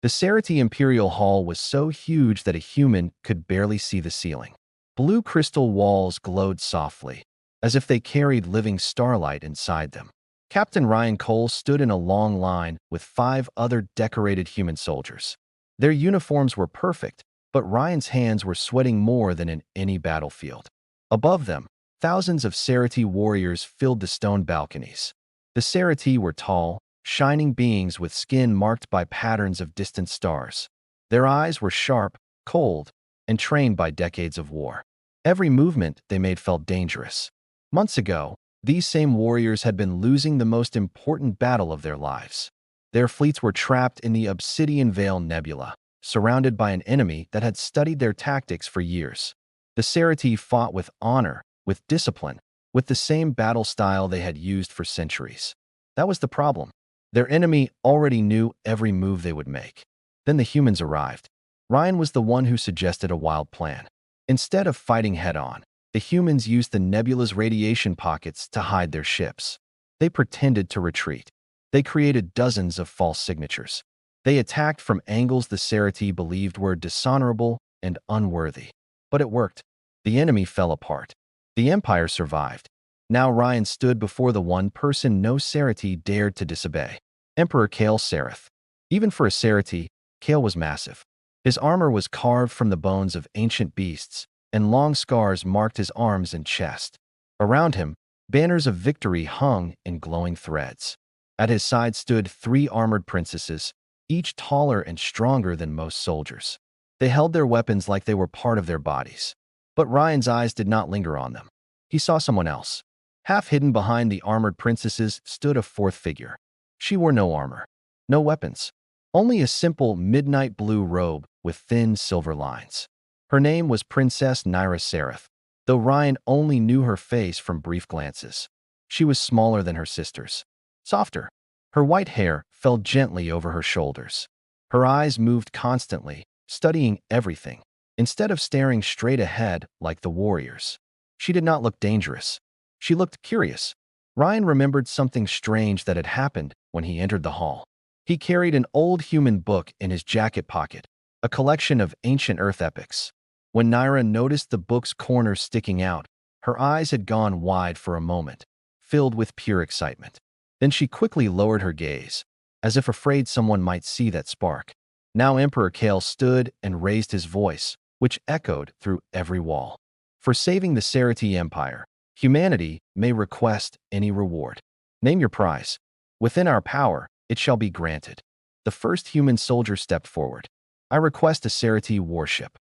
The Serathi Imperial Hall was so huge that a human could barely see the ceiling. Blue crystal walls glowed softly, as if they carried living starlight inside them. Captain Ryan Cole stood in a long line with 5 other decorated human soldiers. Their uniforms were perfect, but Ryan's hands were sweating more than in any battlefield. Above them, thousands of Serathi warriors filled the stone balconies. The Serathi were tall, shining beings with skin marked by patterns of distant stars. Their eyes were sharp, cold, and trained by decades of war. Every movement they made felt dangerous. Months ago, these same warriors had been losing the most important battle of their lives. Their fleets were trapped in the Obsidian Veil Nebula, surrounded by an enemy that had studied their tactics for years. The Serathi fought with honor, with discipline, with the same battle style they had used for centuries. That was the problem. Their enemy already knew every move they would make. Then the humans arrived. Ryan was the one who suggested a wild plan. Instead of fighting head-on, the humans used the nebula's radiation pockets to hide their ships. They pretended to retreat. They created dozens of false signatures. They attacked from angles the Serathi believed were dishonorable and unworthy. But it worked. The enemy fell apart. The Empire survived. Now Ryan stood before the one person no Serathi dared to disobey. Emperor Kale Serath. Even for a Serathi, Kale was massive. His armor was carved from the bones of ancient beasts, and long scars marked his arms and chest. Around him, banners of victory hung in glowing threads. At his side stood 3 armored princesses, each taller and stronger than most soldiers. They held their weapons like they were part of their bodies. But Ryan's eyes did not linger on them. He saw someone else. Half hidden behind the armored princesses stood a 4th figure. She wore no armor, no weapons, only a simple midnight blue robe with thin silver lines. Her name was Princess Nyra Serath, though Ryan only knew her face from brief glances. She was smaller than her sisters, softer. Her white hair fell gently over her shoulders. Her eyes moved constantly, studying everything, instead of staring straight ahead like the warriors. She did not look dangerous. She looked curious. Ryan remembered something strange that had happened when he entered the hall. He carried an old human book in his jacket pocket, a collection of ancient Earth epics. When Nyra noticed the book's corner sticking out, her eyes had gone wide for a moment, filled with pure excitement. Then she quickly lowered her gaze, as if afraid someone might see that spark. Now Emperor Kale stood and raised his voice, which echoed through every wall. For saving the Serathi Empire, humanity may request any reward. Name your prize. Within our power, it shall be granted. The first human soldier stepped forward. I request a Serathi warship.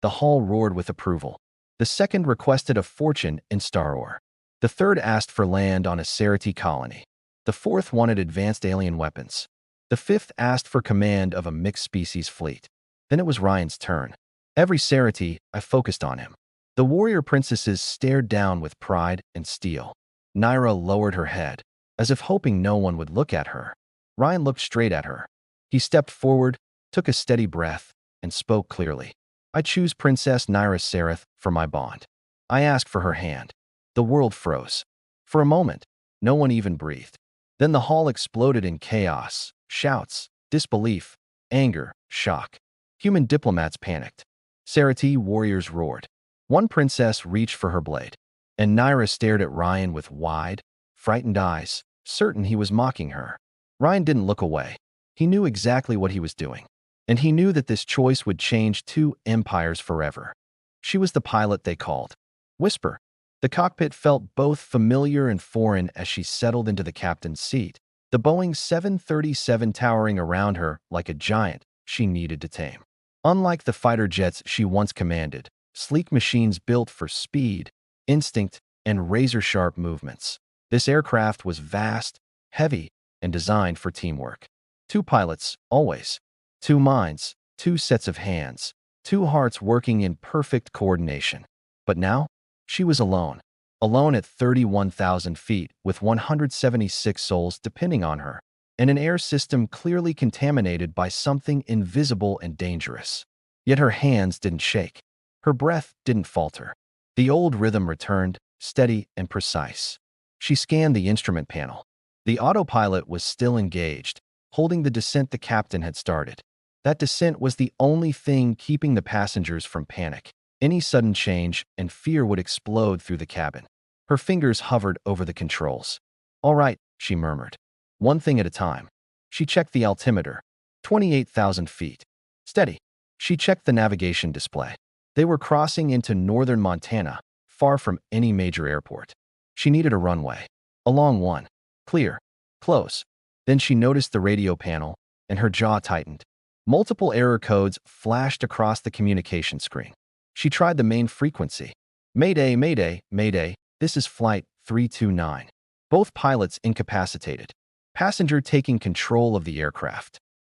The hall roared with approval. The second requested a fortune in star ore. The third asked for land on a Serathi colony. The fourth wanted advanced alien weapons. The fifth asked for command of a mixed-species fleet. Then it was Ryan's turn. Every Serathi, I focused on him. The warrior princesses stared down with pride and steel. Nyra lowered her head, as if hoping no one would look at her. Ryan looked straight at her. He stepped forward, took a steady breath, and spoke clearly. I choose Princess Nyra Serath for my bond. I ask for her hand. The world froze. For a moment, no one even breathed. Then the hall exploded in chaos, shouts, disbelief, anger, shock. Human diplomats panicked. Serathi warriors roared. One princess reached for her blade, and Nyra stared at Ryan with wide, frightened eyes, certain he was mocking her. Ryan didn't look away. He knew exactly what he was doing, and he knew that this choice would change 2 empires forever. She was the pilot they called Whisper. The cockpit felt both familiar and foreign as she settled into the captain's seat, the Boeing 737 towering around her like a giant she needed to tame. Unlike the fighter jets she once commanded, sleek machines built for speed, instinct, and razor-sharp movements, this aircraft was vast, heavy, and designed for teamwork. 2 pilots, always. 2 minds, 2 sets of hands, 2 hearts working in perfect coordination. But now, she was alone. Alone at 31,000 feet with 176 souls depending on her, and an air system clearly contaminated by something invisible and dangerous. Yet her hands didn't shake. Her breath didn't falter. The old rhythm returned, steady and precise. She scanned the instrument panel. The autopilot was still engaged, holding the descent the captain had started. That descent was the only thing keeping the passengers from panic. Any sudden change, and fear would explode through the cabin. Her fingers hovered over the controls. "All right," she murmured. "One thing at a time." She checked the altimeter. 28,000 feet. Steady. She checked the navigation display. They were crossing into northern Montana, far from any major airport. She needed a runway. A long one. Clear. Close. Then she noticed the radio panel, and her jaw tightened. Multiple error codes flashed across the communication screen. She tried the main frequency. "Mayday, mayday, mayday, this is Flight 329. Both pilots incapacitated. Passenger taking control of the aircraft."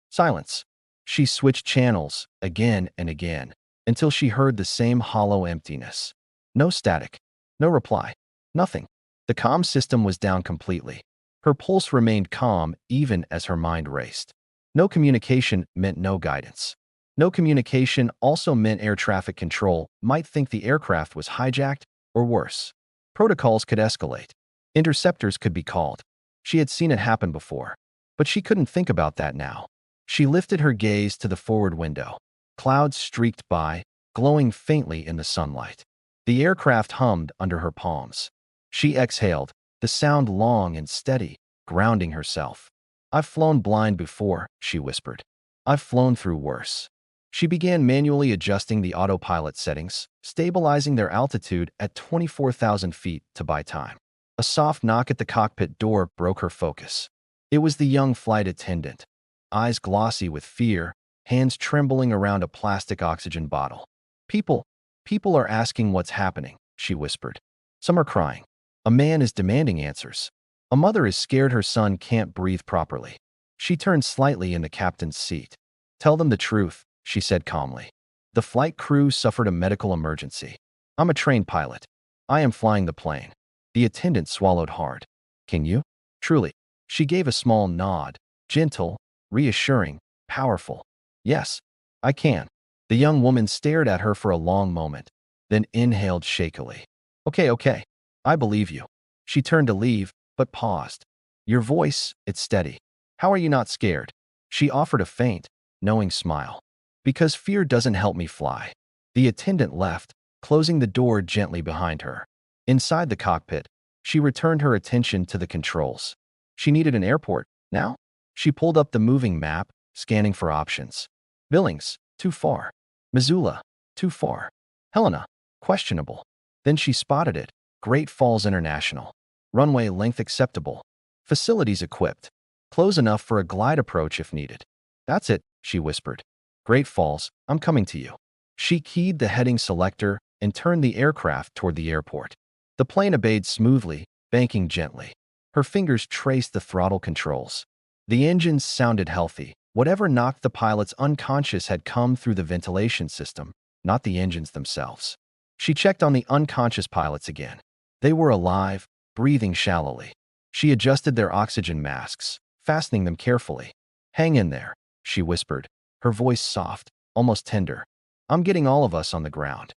Silence. She switched channels again and again until she heard the same hollow emptiness. No static. No reply. Nothing. The comm system was down completely. Her pulse remained calm even as her mind raced. No communication meant no guidance. No communication also meant air traffic control might think the aircraft was hijacked or worse. Protocols could escalate. Interceptors could be called. She had seen it happen before, but she couldn't think about that now. She lifted her gaze to the forward window. Clouds streaked by, glowing faintly in the sunlight. The aircraft hummed under her palms. She exhaled, the sound long and steady, grounding herself. "I've flown blind before," she whispered. "I've flown through worse." She began manually adjusting the autopilot settings, stabilizing their altitude at 24,000 feet to buy time. A soft knock at the cockpit door broke her focus. It was the young flight attendant, eyes glossy with fear, hands trembling around a plastic oxygen bottle. People are asking what's happening," she whispered. "Some are crying. A man is demanding answers. A mother is scared her son can't breathe properly." She turned slightly in the captain's seat. "Tell them the truth," she said calmly. "The flight crew suffered a medical emergency. I'm a trained pilot. I am flying the plane." The attendant swallowed hard. "Can you?" "Truly." She gave a small nod, gentle, reassuring, powerful. "Yes, I can." The young woman stared at her for a long moment, then inhaled shakily. Okay, I believe you." She turned to leave, but paused. "Your voice, it's steady. How are you not scared?" She offered a faint, knowing smile. "Because fear doesn't help me fly." The attendant left, closing the door gently behind her. Inside the cockpit, she returned her attention to the controls. She needed an airport, now? She pulled up the moving map, scanning for options. Billings, too far. Missoula, too far. Helena, questionable. Then she spotted it, Great Falls International. Runway length acceptable. Facilities equipped. Close enough for a glide approach if needed. "That's it," she whispered. "Great Falls, I'm coming to you." She keyed the heading selector and turned the aircraft toward the airport. The plane obeyed smoothly, banking gently. Her fingers traced the throttle controls. The engines sounded healthy. Whatever knocked the pilots unconscious had come through the ventilation system, not the engines themselves. She checked on the unconscious pilots again. They were alive, breathing shallowly. She adjusted their oxygen masks, fastening them carefully. "Hang in there," she whispered, her voice soft, almost tender. "I'm getting all of us on the ground."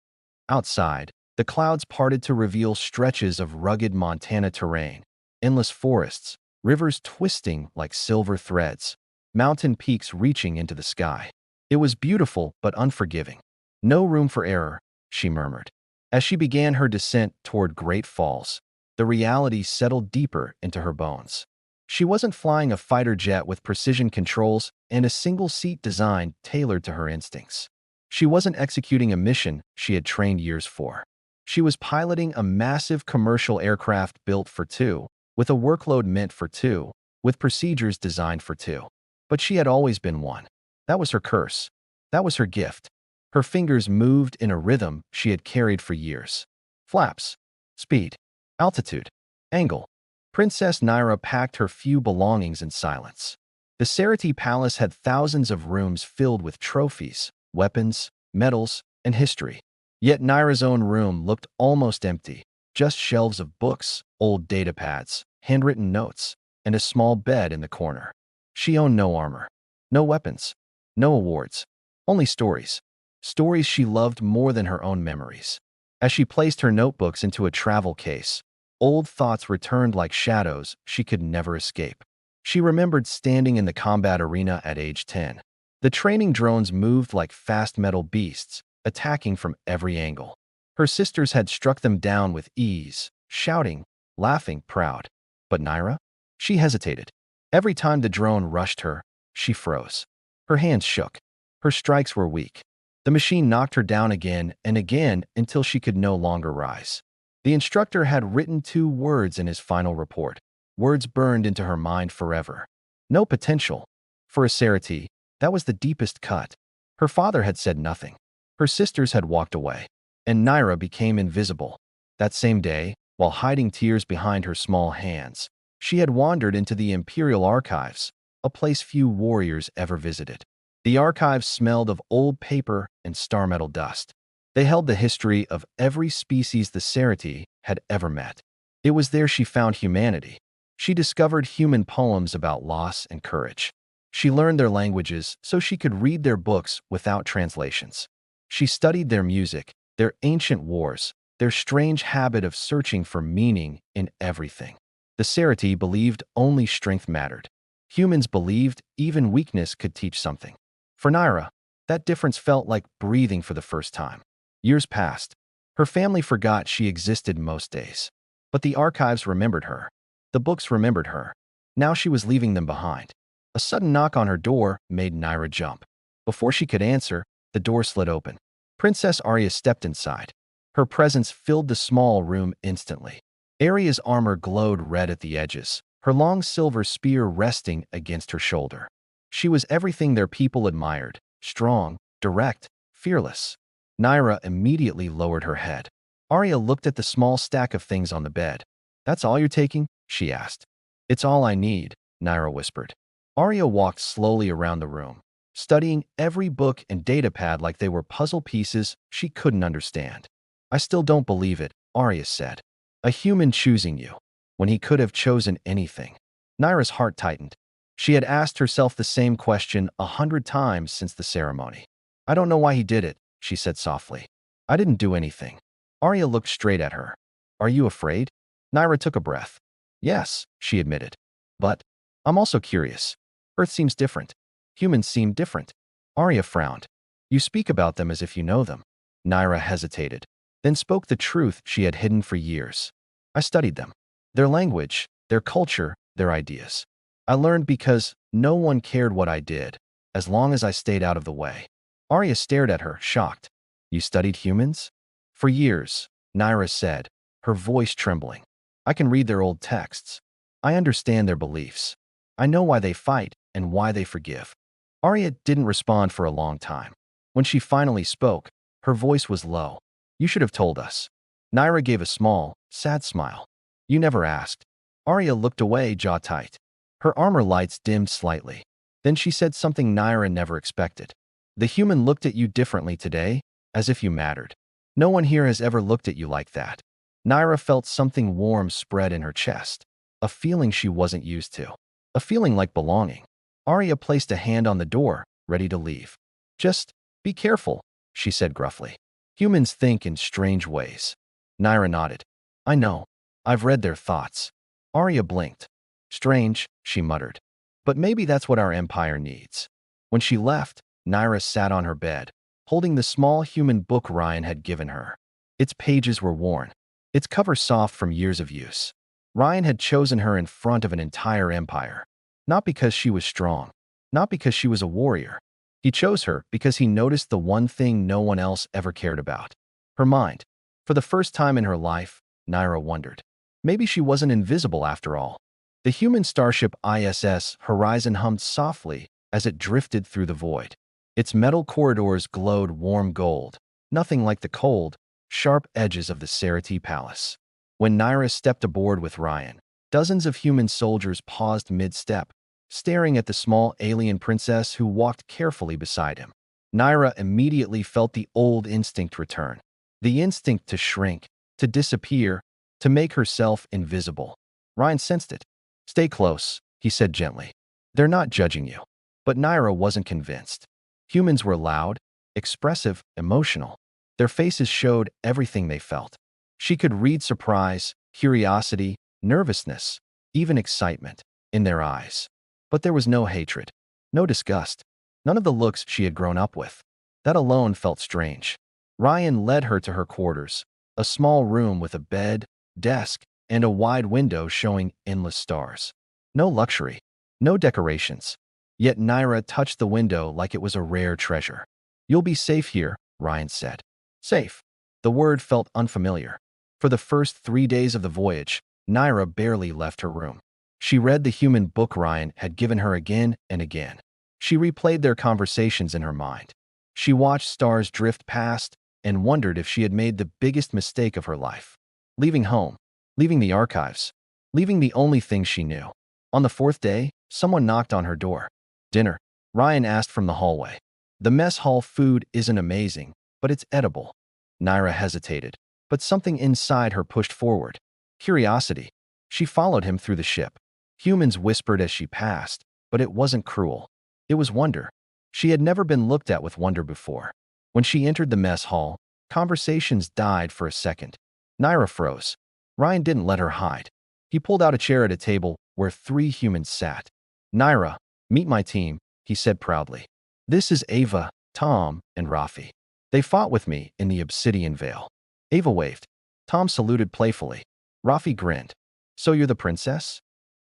Outside, the clouds parted to reveal stretches of rugged Montana terrain, endless forests, rivers twisting like silver threads, mountain peaks reaching into the sky. It was beautiful but unforgiving. "No room for error," she murmured. As she began her descent toward Great Falls, the reality settled deeper into her bones. She wasn't flying a fighter jet with precision controls and a single-seat design tailored to her instincts. She wasn't executing a mission she had trained years for. She was piloting a massive commercial aircraft built for two, with a workload meant for two, with procedures designed for two. But she had always been one. That was her curse. That was her gift. Her fingers moved in a rhythm she had carried for years. Flaps. Speed. Altitude. Angle. Princess Nyra packed her few belongings in silence. The Serathi palace had thousands of rooms filled with trophies, weapons, medals, and history. Yet Nyra's own room looked almost empty, just shelves of books, old datapads, handwritten notes, and a small bed in the corner. She owned no armor, no weapons, no awards, only stories. Stories she loved more than her own memories. As she placed her notebooks into a travel case, old thoughts returned like shadows she could never escape. She remembered standing in the combat arena at age 10. The training drones moved like fast metal beasts, attacking from every angle. Her sisters had struck them down with ease, shouting, laughing, proud. But Nyra? She hesitated. Every time the drone rushed her, she froze. Her hands shook. Her strikes were weak. The machine knocked her down again and again until she could no longer rise. The instructor had written 2 words in his final report. Words burned into her mind forever. No potential. For a Serathi, that was the deepest cut. Her father had said nothing. Her sisters had walked away. And Nyra became invisible. That same day, while hiding tears behind her small hands, she had wandered into the Imperial Archives, a place few warriors ever visited. The archives smelled of old paper and star metal dust. They held the history of every species the Serathi had ever met. It was there she found humanity. She discovered human poems about loss and courage. She learned their languages so she could read their books without translations. She studied their music, their ancient wars, their strange habit of searching for meaning in everything. The Serathi believed only strength mattered. Humans believed even weakness could teach something. For Nyra, that difference felt like breathing for the first time. Years passed. Her family forgot she existed most days. But the archives remembered her. The books remembered her. Now she was leaving them behind. A sudden knock on her door made Nyra jump. Before she could answer, the door slid open. Princess Arya stepped inside. Her presence filled the small room instantly. Arya's armor glowed red at the edges, her long silver spear resting against her shoulder. She was everything their people admired: strong, direct, fearless. Nyra immediately lowered her head. Arya looked at the small stack of things on the bed. "That's all you're taking?" she asked. "It's all I need," Nyra whispered. Arya walked slowly around the room, studying every book and datapad like they were puzzle pieces she couldn't understand. "I still don't believe it," Arya said. "A human choosing you, when he could have chosen anything." Nyra's heart tightened. She had asked herself the same question 100 times since the ceremony. "I don't know why he did it," she said softly. "I didn't do anything." Arya looked straight at her. "Are you afraid?" Nyra took a breath. "Yes," she admitted. "But I'm also curious. Earth seems different. Humans seem different." Arya frowned. "You speak about them as if you know them." Nyra hesitated, then spoke the truth she had hidden for years. "I studied them. Their language, their culture, their ideas. I learned because no one cared what I did, as long as I stayed out of the way." Arya stared at her, shocked. "You studied humans?" "For years," Nyra said, her voice trembling. "I can read their old texts. I understand their beliefs. I know why they fight and why they forgive." Arya didn't respond for a long time. When she finally spoke, her voice was low. "You should have told us." Nyra gave a small, sad smile. "You never asked." Arya looked away, jaw tight. Her armor lights dimmed slightly. Then she said something Nyra never expected. "The human looked at you differently today, as if you mattered. No one here has ever looked at you like that." Nyra felt something warm spread in her chest, a feeling she wasn't used to, a feeling like belonging. Arya placed a hand on the door, ready to leave. "Just be careful," she said gruffly. "Humans think in strange ways." Nyra nodded. "I know. I've read their thoughts." Arya blinked. "Strange," she muttered. "But maybe that's what our empire needs." When she left, Nyra sat on her bed, holding the small human book Ryan had given her. Its pages were worn, its cover soft from years of use. Ryan had chosen her in front of an entire empire. Not because she was strong, not because she was a warrior. He chose her because he noticed the one thing no one else ever cared about: her mind. For the first time in her life, Nyra wondered. Maybe she wasn't invisible after all. The human starship ISS Horizon hummed softly as it drifted through the void. Its metal corridors glowed warm gold, nothing like the cold, sharp edges of the Serathi Palace. When Nyra stepped aboard with Ryan, dozens of human soldiers paused mid-step, staring at the small alien princess who walked carefully beside him. Nyra immediately felt the old instinct return. The instinct to shrink, to disappear, to make herself invisible. Ryan sensed it. "Stay close," he said gently. "They're not judging you." But Nyra wasn't convinced. Humans were loud, expressive, emotional. Their faces showed everything they felt. She could read surprise, curiosity, nervousness, even excitement in their eyes. But there was no hatred, no disgust. None of the looks she had grown up with. That alone felt strange. Ryan led her to her quarters, a small room with a bed, desk, and a wide window showing endless stars. No luxury, no decorations. Yet Nyra touched the window like it was a rare treasure. "You'll be safe here," Ryan said. Safe. The word felt unfamiliar. For the first 3 days of the voyage, Nyra barely left her room. She read the human book Ryan had given her again and again. She replayed their conversations in her mind. She watched stars drift past and wondered if she had made the biggest mistake of her life. Leaving home, leaving the archives, leaving the only thing she knew. On the fourth day, someone knocked on her door. "Dinner," Ryan asked from the hallway. "The mess hall food isn't amazing, but it's edible." Nyra hesitated, but something inside her pushed forward. Curiosity. She followed him through the ship. Humans whispered as she passed, but it wasn't cruel. It was wonder. She had never been looked at with wonder before. When she entered the mess hall, conversations died for a second. Nyra froze. Ryan didn't let her hide. He pulled out a chair at a table where 3 humans sat. "Nyra, meet my team," he said proudly. "This is Ava, Tom, and Rafi. They fought with me in the Obsidian Vale." Ava waved. Tom saluted playfully. Rafi grinned. "So you're the princess?"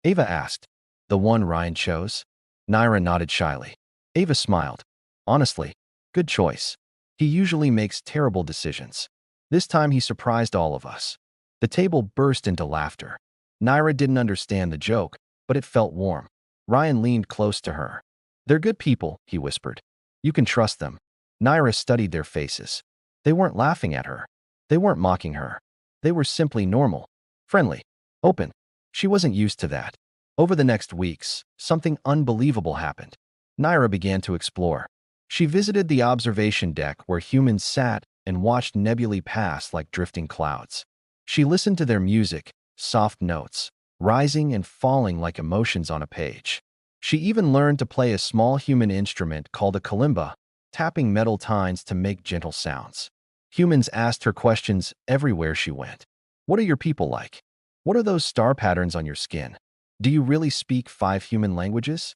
Ava asked. "The one Ryan chose?" Nyra nodded shyly. Ava smiled. "Honestly, good choice. He usually makes terrible decisions. This time he surprised all of us." The table burst into laughter. Nyra didn't understand the joke, but it felt warm. Ryan leaned close to her. "They're good people," he whispered. "You can trust them." Nyra studied their faces. They weren't laughing at her. They weren't mocking her. They were simply normal, friendly, open. She wasn't used to that. Over the next weeks, something unbelievable happened. Nyra began to explore. She visited the observation deck where humans sat and watched nebulae pass like drifting clouds. She listened to their music, soft notes, rising and falling like emotions on a page. She even learned to play a small human instrument called a kalimba, tapping metal tines to make gentle sounds. Humans asked her questions everywhere she went. "What are your people like? What are those star patterns on your skin? Do you really speak 5 human languages?"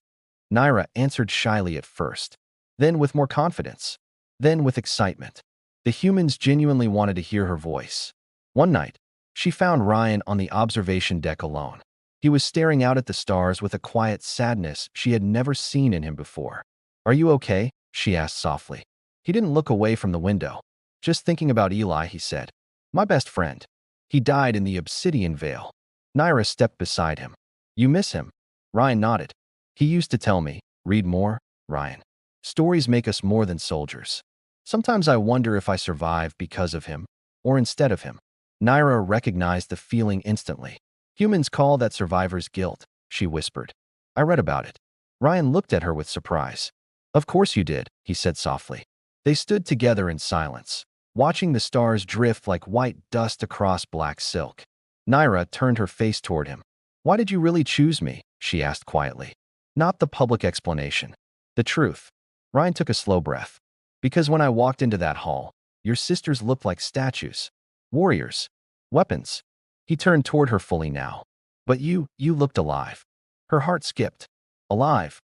Nyra answered shyly at first, then with more confidence, then with excitement. The humans genuinely wanted to hear her voice. One night, she found Ryan on the observation deck alone. He was staring out at the stars with a quiet sadness she had never seen in him before. "Are you okay?" she asked softly. He didn't look away from the window. "Just thinking about Eli," he said. "My best friend. He died in the Obsidian Vale." Nyra stepped beside him. "You miss him?" Ryan nodded. "He used to tell me, 'Read more, Ryan. Stories make us more than soldiers.' Sometimes I wonder if I survive because of him, or instead of him." Nyra recognized the feeling instantly. "Humans call that survivor's guilt," she whispered. "I read about it." Ryan looked at her with surprise. "Of course you did," he said softly. They stood together in silence, watching the stars drift like white dust across black silk. Nyra turned her face toward him. "Why did you really choose me?" she asked quietly. "Not the public explanation. The truth." Ryan took a slow breath. "Because when I walked into that hall, your sisters looked like statues. Warriors. Weapons." He turned toward her fully now. "But you looked alive." Her heart skipped. "Alive.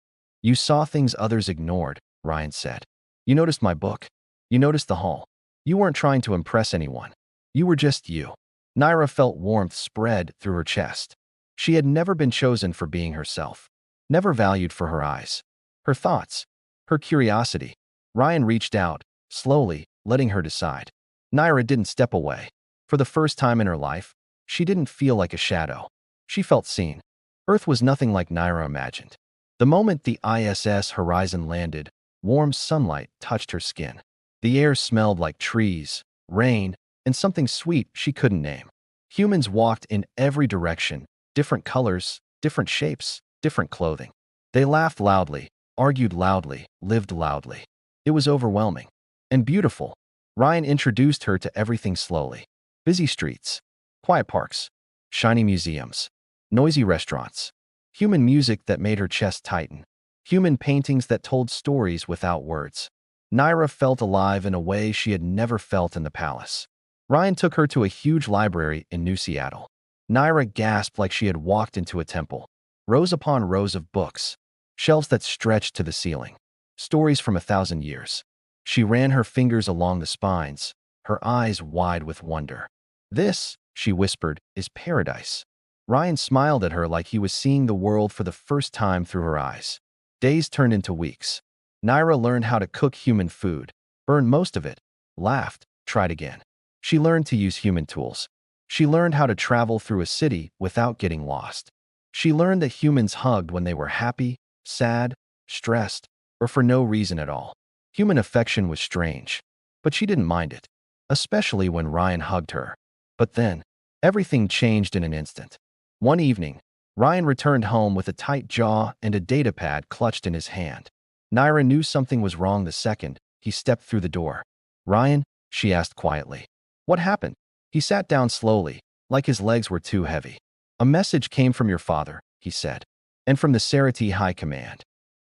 You saw things others ignored," Ryan said. "You noticed my book. You noticed the hall. You weren't trying to impress anyone. You were just you." Nyra felt warmth spread through her chest. She had never been chosen for being herself, never valued for her eyes, her thoughts, her curiosity. Ryan reached out, slowly, letting her decide. Nyra didn't step away. For the first time in her life, she didn't feel like a shadow. She felt seen. Earth was nothing like Nyra imagined. The moment the ISS Horizon landed, warm sunlight touched her skin. The air smelled like trees, rain, and something sweet she couldn't name. Humans walked in every direction, different colors, different shapes, different clothing. They laughed loudly, argued loudly, lived loudly. It was overwhelming. And beautiful. Ryan introduced her to everything slowly. Busy streets, quiet parks, shiny museums, noisy restaurants, human music that made her chest tighten, human paintings that told stories without words. Nyra felt alive in a way she had never felt in the palace. Ryan took her to a huge library in New Seattle. Nyra gasped like she had walked into a temple. Rows upon rows of books, shelves that stretched to the ceiling. stories from 1,000 years. She ran her fingers along the spines, her eyes wide with wonder. This, she whispered, is paradise. Ryan smiled at her like he was seeing the world for the first time through her eyes. Days turned into weeks. Nyra learned how to cook human food, burned most of it, laughed, tried again. She learned to use human tools. She learned how to travel through a city without getting lost. She learned that humans hugged when they were happy, sad, stressed, or for no reason at all. Human affection was strange, but she didn't mind it, especially when Ryan hugged her. But then, everything changed in an instant. One evening, Ryan returned home with a tight jaw and a datapad clutched in his hand. Nyra knew something was wrong the second he stepped through the door. "Ryan?" she asked quietly. "What happened?" He sat down slowly, like his legs were too heavy. "A message came from your father," he said, "and from the Serathi High Command."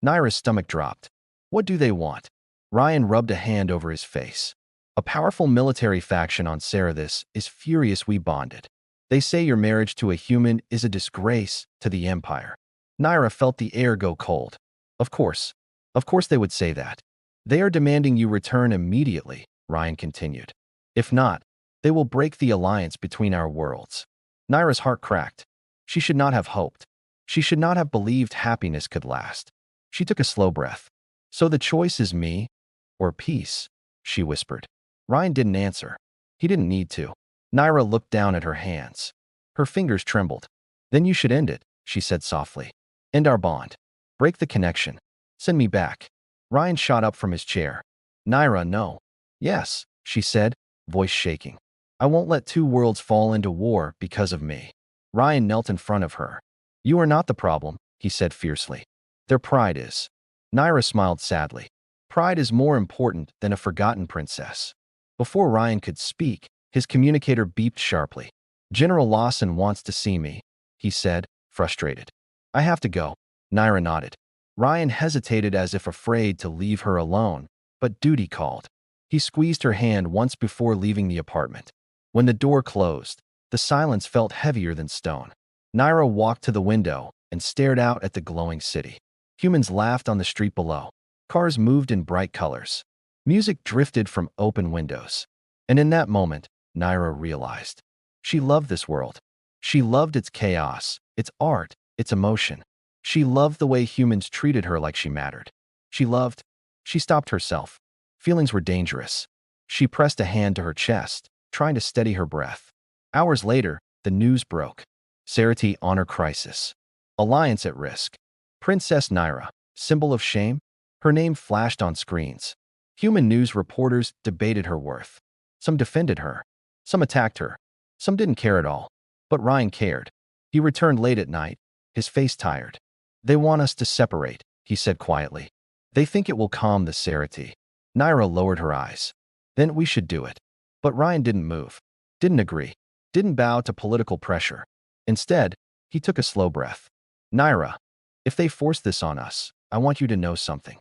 Nyra's stomach dropped. "What do they want?" Ryan rubbed a hand over his face. "A powerful military faction on Serathi is furious we bonded. They say your marriage to a human is a disgrace to the Empire." Nyra felt the air go cold. Of course they would say that. "They are demanding you return immediately," Ryan continued. "If not, they will break the alliance between our worlds." Nyra's heart cracked. She should not have hoped. She should not have believed happiness could last. She took a slow breath. "So the choice is me or peace," she whispered. Ryan didn't answer. He didn't need to. Nyra looked down at her hands. Her fingers trembled. "Then you should end it," she said softly. "End our bond. Break the connection. Send me back." Ryan shot up from his chair. "Nyra, no." "Yes," she said, voice shaking. "I won't let two worlds fall into war because of me." Ryan knelt in front of her. "You are not the problem," he said fiercely. "Their pride is." Nyra smiled sadly. "Pride is more important than a forgotten princess." Before Ryan could speak, his communicator beeped sharply. "General Lawson wants to see me," he said, frustrated. "I have to go." Nyra nodded. Ryan hesitated as if afraid to leave her alone, but duty called. He squeezed her hand once before leaving the apartment. When the door closed, the silence felt heavier than stone. Nyra walked to the window and stared out at the glowing city. Humans laughed on the street below. Cars moved in bright colors. Music drifted from open windows. And in that moment, Nyra realized. She loved this world. She loved its chaos, its art, its emotion. She loved the way humans treated her like she mattered. She stopped herself. Feelings were dangerous. She pressed a hand to her chest, trying to steady her breath. Hours later, the news broke. Serathi honor crisis. Alliance at risk. Princess Nyra, symbol of shame? Her name flashed on screens. Human news reporters debated her worth. Some defended her. Some attacked her. Some didn't care at all. But Ryan cared. He returned late at night, his face tired. "They want us to separate," he said quietly. "They think it will calm the Serathi." Nyra lowered her eyes. "Then we should do it." But Ryan didn't move, didn't agree, didn't bow to political pressure. Instead, he took a slow breath. "Nyra, if they force this on us, I want you to know something."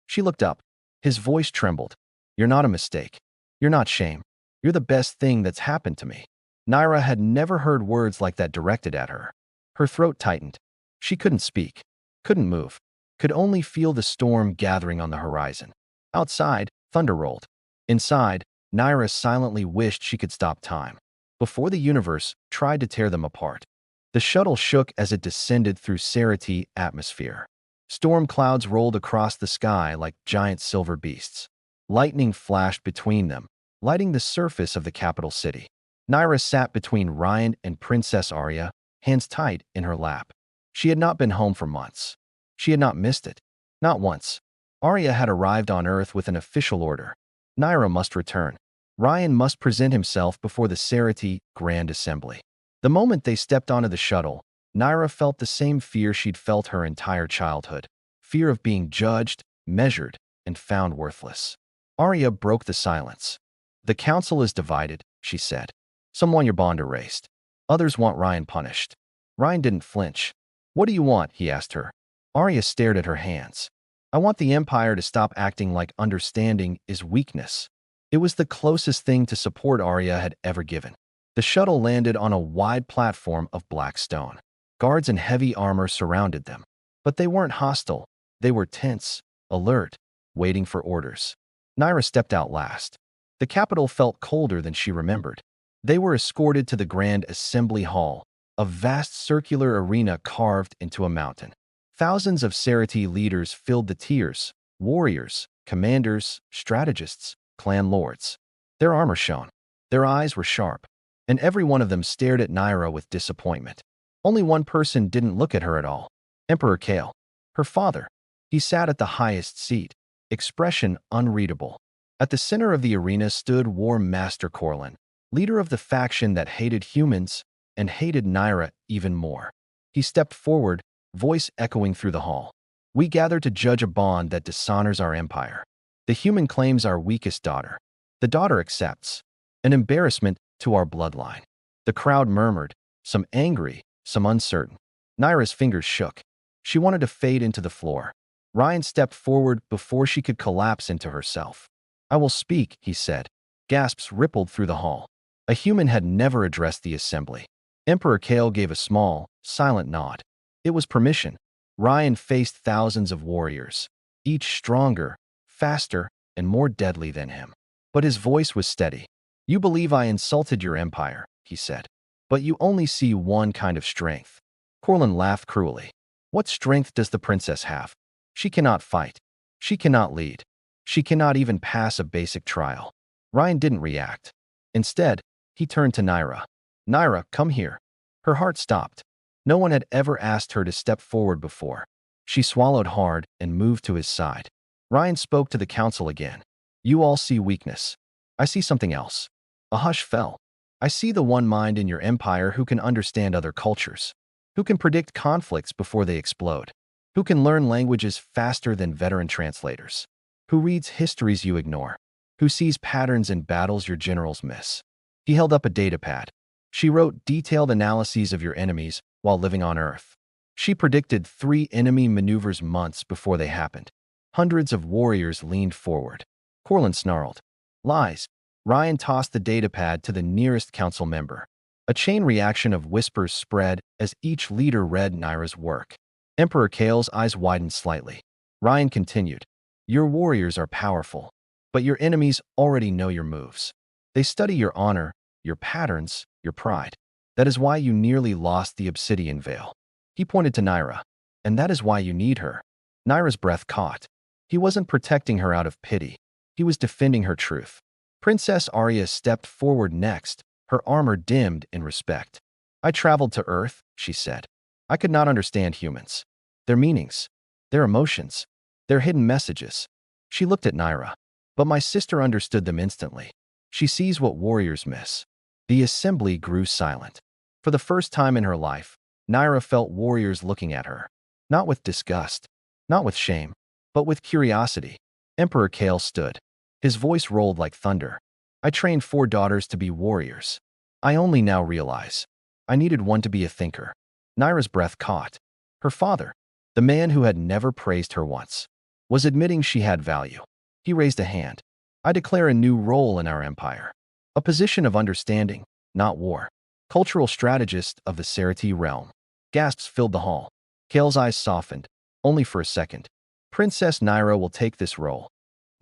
She looked up. His voice trembled. "You're not a mistake. You're not shame. You're the best thing that's happened to me." Nyra had never heard words like that directed at her. Her throat tightened. She couldn't speak, couldn't move, could only feel the storm gathering on the horizon. Outside, thunder rolled. Inside, Nyra silently wished she could stop time, before the universe tried to tear them apart. The shuttle shook as it descended through Serathi atmosphere. Storm clouds rolled across the sky like giant silver beasts. Lightning flashed between them, lighting the surface of the capital city. Nyra sat between Ryan and Princess Arya, hands tight in her lap. She had not been home for months. She had not missed it. Not once. Arya had arrived on Earth with an official order. Nyra must return. Ryan must present himself before the Serathi Grand Assembly. The moment they stepped onto the shuttle, Nyra felt the same fear she'd felt her entire childhood. Fear of being judged, measured, and found worthless. Arya broke the silence. "The council is divided," she said. "Some want your bond erased. Others want Ryan punished." Ryan didn't flinch. "What do you want?" he asked her. Arya stared at her hands. "I want the Empire to stop acting like understanding is weakness." It was the closest thing to support Arya had ever given. The shuttle landed on a wide platform of black stone. Guards in heavy armor surrounded them. But they weren't hostile. They were tense, alert, waiting for orders. Nyra stepped out last. The capital felt colder than she remembered. They were escorted to the Grand Assembly Hall, a vast circular arena carved into a mountain. Thousands of Serathi leaders filled the tiers: warriors, commanders, strategists, clan lords. Their armor shone. Their eyes were sharp, and every one of them stared at Nyra with disappointment. Only one person didn't look at her at all: Emperor Kale, her father. He sat at the highest seat, expression unreadable. At the center of the arena stood War Master Corlin, leader of the faction that hated humans and hated Nyra even more. He stepped forward, voice echoing through the hall. "We gather to judge a bond that dishonors our empire. The human claims our weakest daughter. The daughter accepts. An embarrassment to our bloodline." The crowd murmured, some angry, some uncertain. Nyra's fingers shook. She wanted to fade into the floor. Ryan stepped forward before she could collapse into herself. "I will speak," he said. Gasps rippled through the hall. A human had never addressed the assembly. Emperor Kale gave a small, silent nod. It was permission. Ryan faced thousands of warriors, each stronger, faster, and more deadly than him. But his voice was steady. "You believe I insulted your empire," he said. "But you only see one kind of strength." Corlin laughed cruelly. "What strength does the princess have? She cannot fight. She cannot lead. She cannot even pass a basic trial." Ryan didn't react. Instead, he turned to Nyra. "Nyra, come here." Her heart stopped. No one had ever asked her to step forward before. She swallowed hard and moved to his side. Ryan spoke to the council again. "You all see weakness. I see something else." A hush fell. "I see the one mind in your empire who can understand other cultures, who can predict conflicts before they explode, who can learn languages faster than veteran translators, who reads histories you ignore, who sees patterns in battles your generals miss." He held up a datapad. "She wrote detailed analyses of your enemies while living on Earth. She predicted 3 enemy maneuvers months before they happened." Hundreds of warriors leaned forward. Corlin snarled. "Lies." Ryan tossed the datapad to the nearest council member. A chain reaction of whispers spread as each leader read Nyra's work. Emperor Kale's eyes widened slightly. Ryan continued. "Your warriors are powerful, but your enemies already know your moves. They study your honor, your patterns, your pride. That is why you nearly lost the obsidian veil." He pointed to Nyra. "And that is why you need her." Nyra's breath caught. He wasn't protecting her out of pity. He was defending her truth. Princess Arya stepped forward next, her armor dimmed in respect. "I traveled to Earth," she said. "I could not understand humans. Their meanings, their emotions, their hidden messages." She looked at Nyra. "But my sister understood them instantly. She sees what warriors miss." The assembly grew silent. For the first time in her life, Nyra felt warriors looking at her. Not with disgust, not with shame, but with curiosity. Emperor Kale stood. His voice rolled like thunder. "I trained 4 daughters to be warriors. I only now realize I needed one to be a thinker." Nyra's breath caught. Her father, the man who had never praised her once, was admitting she had value. He raised a hand. "I declare a new role in our empire. A position of understanding, not war. Cultural strategist of the Serathi realm." Gasps filled the hall. Kale's eyes softened, only for a second. "Princess Nyra will take this role."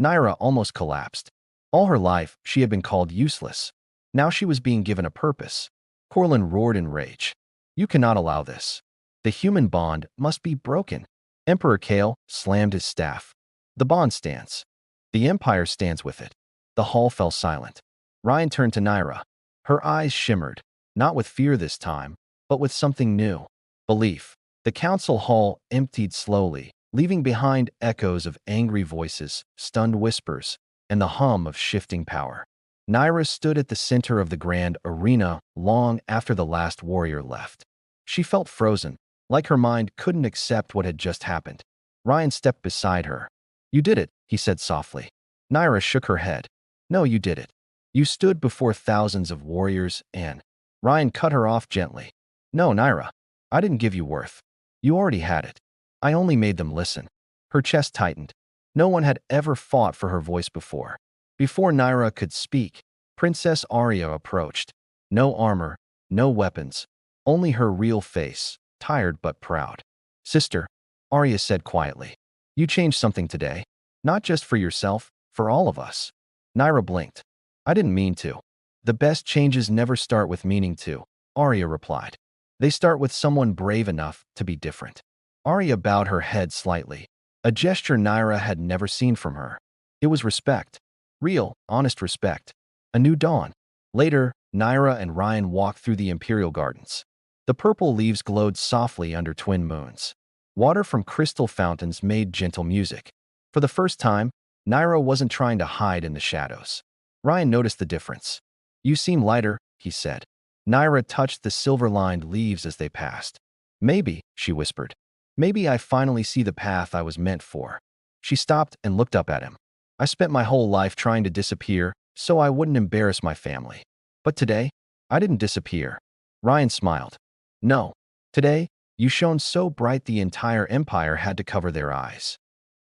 Nyra almost collapsed. All her life, she had been called useless. Now she was being given a purpose. Corlin roared in rage. "You cannot allow this. The human bond must be broken." Emperor Kale slammed his staff. "The bond stands. The empire stands with it." The hall fell silent. Ryan turned to Nyra. Her eyes shimmered, not with fear this time, but with something new: belief. The council hall emptied slowly, leaving behind echoes of angry voices, stunned whispers, and the hum of shifting power. Nyra stood at the center of the grand arena long after the last warrior left. She felt frozen, like her mind couldn't accept what had just happened. Ryan stepped beside her. "You did it," he said softly. Nyra shook her head. "No, you did it. You stood before thousands of warriors and—" Ryan cut her off gently. "No, Nyra. I didn't give you worth. You already had it. I only made them listen." Her chest tightened. No one had ever fought for her voice before. Before Nyra could speak, Princess Arya approached. No armor, no weapons, only her real face, tired but proud. "Sister," Arya said quietly, "you changed something today." Not just for yourself, for all of us. Nyra blinked. I didn't mean to. The best changes never start with meaning to, Arya replied. They start with someone brave enough to be different. Arya bowed her head slightly, a gesture Nyra had never seen from her. It was respect. Real, honest respect. A new dawn. Later, Nyra and Ryan walked through the Imperial Gardens. The purple leaves glowed softly under twin moons. Water from crystal fountains made gentle music. For the first time, Nyra wasn't trying to hide in the shadows. Ryan noticed the difference. You seem lighter, he said. Nyra touched the silver-lined leaves as they passed. Maybe, she whispered. Maybe I finally see the path I was meant for. She stopped and looked up at him. I spent my whole life trying to disappear so I wouldn't embarrass my family. But today, I didn't disappear. Ryan smiled. No. Today, you shone so bright the entire empire had to cover their eyes.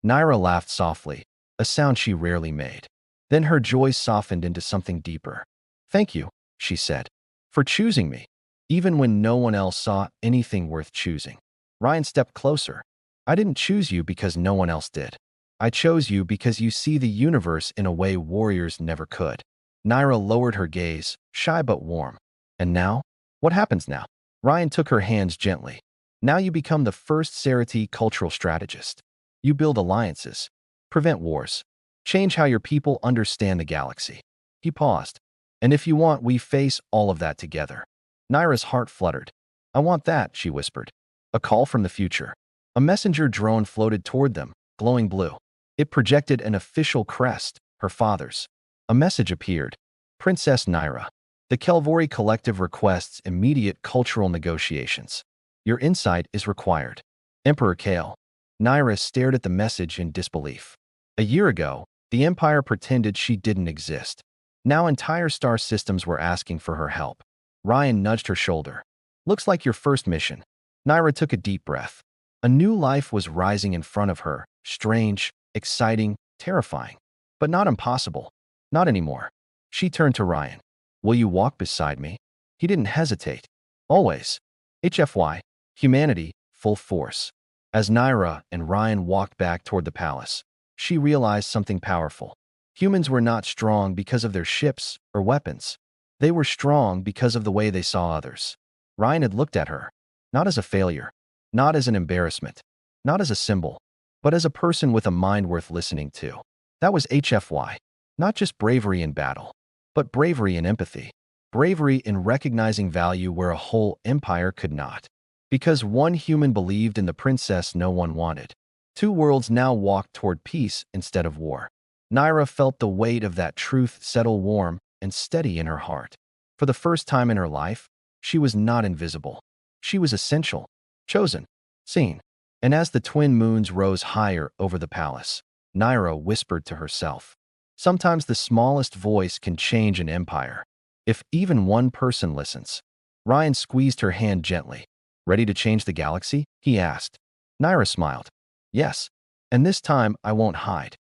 Nyra laughed softly, a sound she rarely made. Then her joy softened into something deeper. Thank you, she said, for choosing me, even when no one else saw anything worth choosing. Ryan stepped closer. I didn't choose you because no one else did. I chose you because you see the universe in a way warriors never could. Nyra lowered her gaze, shy but warm. And now? What happens now? Ryan took her hands gently. Now you become the first Serathi cultural strategist. You build alliances, prevent wars, change how your people understand the galaxy. He paused. And if you want, we face all of that together. Nyra's heart fluttered. I want that, she whispered. A call from the future. A messenger drone floated toward them, glowing blue. It projected an official crest, her father's. A message appeared. Princess Nyra. The Kelvori Collective requests immediate cultural negotiations. Your insight is required. Emperor Kale. Nyra stared at the message in disbelief. A year ago, the Empire pretended she didn't exist. Now entire star systems were asking for her help. Ryan nudged her shoulder. Looks like your first mission. Nyra took a deep breath. A new life was rising in front of her, strange, exciting, terrifying. But not impossible. Not anymore. She turned to Ryan. Will you walk beside me? He didn't hesitate. Always. HFY. Humanity, full force. As Nyra and Ryan walked back toward the palace, she realized something powerful. Humans were not strong because of their ships or weapons. They were strong because of the way they saw others. Ryan had looked at her, not as a failure, not as an embarrassment, not as a symbol, but as a person with a mind worth listening to. That was HFY. Not just bravery in battle, but bravery in empathy. Bravery in recognizing value where a whole empire could not. Because one human believed in the princess no one wanted. Two worlds now walked toward peace instead of war. Nyra felt the weight of that truth settle warm and steady in her heart. For the first time in her life, she was not invisible. She was essential, chosen, seen. And as the twin moons rose higher over the palace, Nyra whispered to herself, sometimes the smallest voice can change an empire. If even one person listens. Ryan squeezed her hand gently. Ready to change the galaxy? He asked. Nyra smiled. Yes. And this time I won't hide.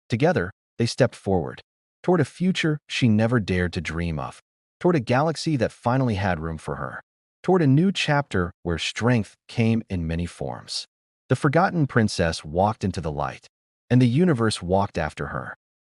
Together, they stepped forward, toward a future she never dared to dream of, toward a galaxy that finally had room for her, toward a new chapter where strength came in many forms. The forgotten princess walked into the light, and the universe walked after her.